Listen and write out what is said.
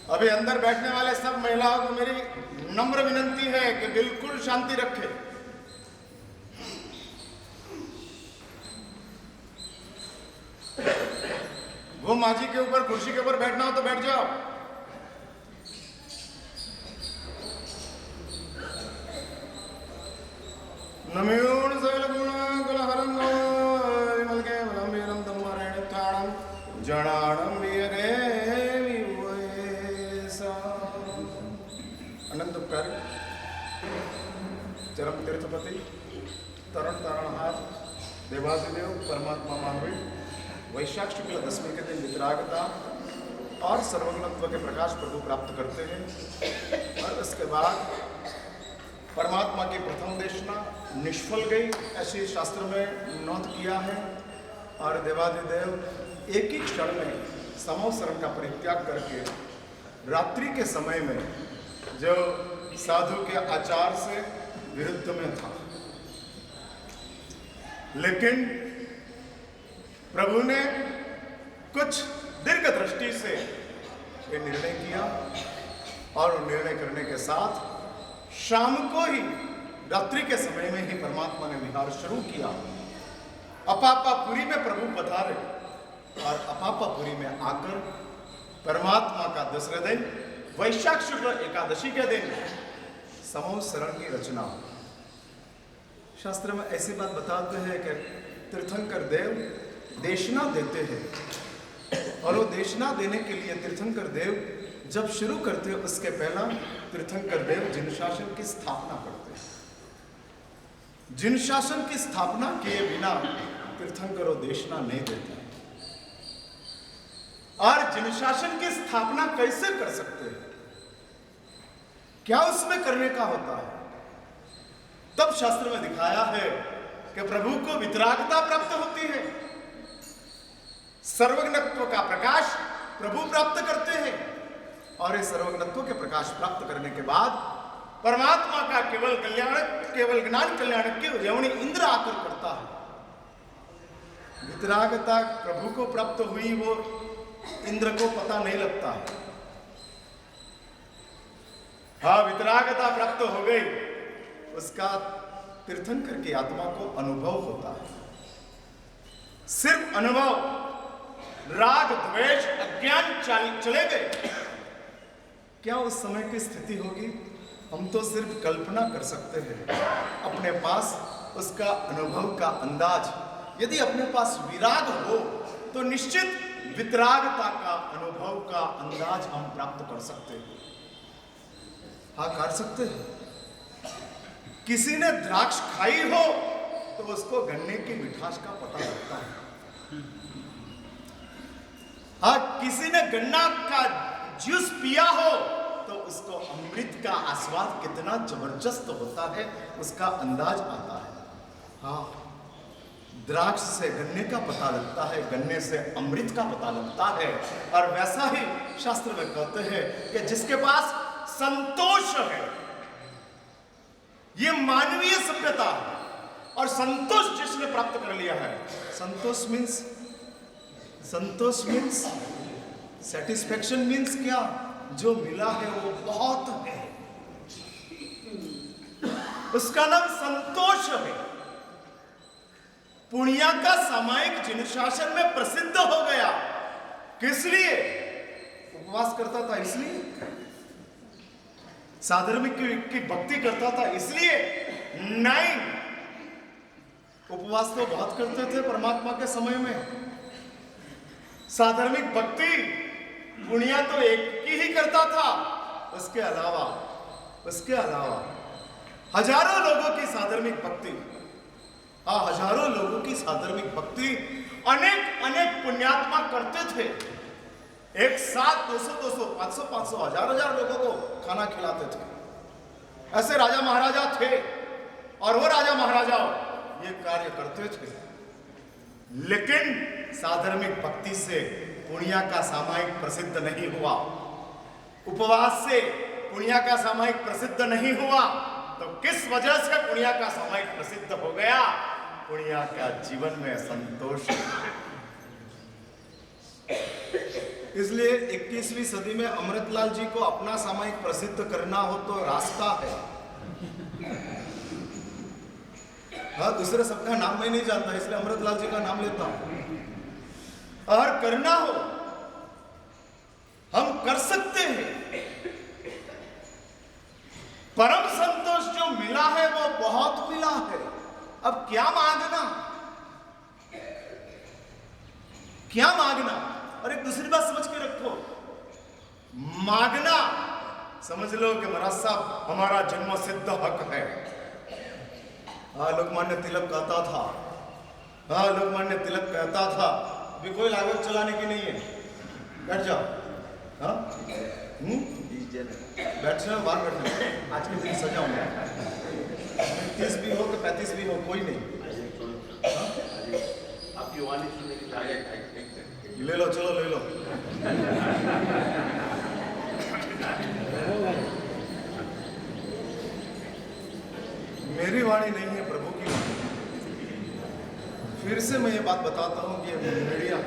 अभी अंदर बैठने वाले सब महिलाओं को मेरी नम्र विनती है कि बिल्कुल शांति रखें। वो माजी के ऊपर कुर्सी के ऊपर बैठना हो तो बैठ जाओ। नम्यूण सैलगुण कुलहरं विमल केवलं वीरं तन्मरेण ताणं जनाणं वीरे विवयसा। अनंत उपकारी चरम तीर्थपति तरण तारणहार देवादिदेव परमात्मा मानवी वैशाख शुक्ल दशमी के दिन वितरागता और सर्वज्ञत्व के प्रकाश प्रभु प्राप्त करते हैं और उसके बाद परमात्मा की प्रथम देशना निष्फल गई ऐसी शास्त्र में नोट किया है और देवादिदेव एक ही क्षण में समो शरण का परित्याग करके रात्रि के समय में जो साधु के आचार से विरुद्ध में था, लेकिन प्रभु ने कुछ दीर्घ दृष्टि से ये निर्णय किया और निर्णय करने के साथ शाम को ही रात्रि के समय में ही परमात्मा ने विहार शुरू किया। अपापापुरी में प्रभु पधारे और अपापापुरी में आकर परमात्मा का दूसरे दिन वैशाख शुक्ल एकादशी के दिन समो शरण की रचना। शास्त्र में ऐसी बात बताते हैं कि तीर्थंकर देव देशना देते हैं और वो देशना देने के लिए तीर्थंकर देव जब शुरू करते हैं उसके पहला तीर्थंकर देव जिन शासन की स्थापना करते हैं। जिन शासन की स्थापना किए बिना तीर्थंकर देशना नहीं देते और जिन शासन की स्थापना कैसे कर सकते हैं, क्या उसमें करने का होता है, तब शास्त्र में दिखाया है कि प्रभु को वितरागता प्राप्त होती है, सर्वज्ञत्व का प्रकाश प्रभु प्राप्त करते हैं और इस सर्वज्ञत्व के प्रकाश प्राप्त करने के बाद परमात्मा का केवल ज्ञान कल्याण की उद्यवनी इंद्र आकर करता है। वितरागता प्रभु को प्राप्त हुई वो इंद्र को पता नहीं लगता है। हाँ, वितरागता प्राप्त हो गई, उसका तीर्थंकर की आत्मा को अनुभव होता है। सिर्फ अनुभव, राग द्वेष अज्ञान चले गए। क्या उस समय की स्थिति होगी? हम तो सिर्फ कल्पना कर सकते हैं, अपने पास उसका अनुभव का अंदाज। यदि अपने पास विराग हो तो निश्चित वितरागता का अनुभव का अंदाज हम प्राप्त कर सकते हैं। हाँ, कर सकते हैं। किसी ने द्राक्ष खाई हो तो उसको गन्ने की मिठास का पता लगता है। हाँ, किसी ने गन्ना का जूस पिया हो तो उसको अमृत का आस्वाद कितना जबरदस्त होता है उसका अंदाज आता है। हाँ, द्राक्ष से गन्ने का पता लगता है, गन्ने से अमृत का पता लगता है। और वैसा ही शास्त्र में कहते हैं कि जिसके पास संतोष है, ये मानवीय सभ्यता है, और संतोष जिसने प्राप्त कर लिया है, संतोष मीन्स सेटिस्फैक्शन मीन्स क्या? जो मिला है वो बहुत है, उसका नाम संतोष है। पुण्या का सामायिक जिन शासन में प्रसिद्ध हो गया, किस लिए? उपवास करता था इसलिए, साधर्मिक की भक्ति करता था इसलिए नहीं। उपवास तो बहुत करते थे परमात्मा के समय में, साधर्मिक भक्ति पुण्या तो एक की ही करता था। उसके अलावा हजारों लोगों की साधर्मिक भक्ति, हजारों लोगों की साधर्मिक भक्ति अनेक पुण्यात्मा करते थे। एक साथ 200 500 हजार लोगों को खाना खिलाते थे। ऐसे राजा महाराजा थे और वो राजा महाराजा ये कार्य करते थे। लेकिन साधर्मिक भक्ति से पुण्या का सामायिक प्रसिद्ध नहीं हुआ, उपवास से पुण्या का सामायिक प्रसिद्ध नहीं हुआ। तो किस वजह से पुण्या का सामायिक प्रसिद्ध हो गया? पुण्या का जीवन में संतोष। इसलिए 21वीं सदी में अमृतलाल जी को अपना सामायिक प्रसिद्ध करना हो तो रास्ता है। हाँ, दूसरे सबका नाम मैं नहीं जानता, इसलिए अमृतलाल जी का नाम लेता हूं। और करना हो हम कर सकते हैं। परम संतोष जो मिला है वो बहुत मिला है। अब क्या मांगना, क्या मांगना? और एक दूसरी बात समझ के रखो, मांगना समझ लो कि महाराज साहब हमारा जन्म सिद्ध हक है। लोकमान्य तिलक कहता था, लोकमान्य तिलक कहता था, अभी कोई लागत चलाने की नहीं है, बैठ जाओ। बैठ जाओ, बाहर बैठना, आज के दिन सजाऊंगा। 30 भी हो तो 35 भी हो, कोई नहीं। आपकी वाणी सुनने की लायक ले लो, चलो ले लो। मेरी वाणी नहीं है, प्रभु की वाणी। फिर से मैं ये बात बताता हूं कि मीडिया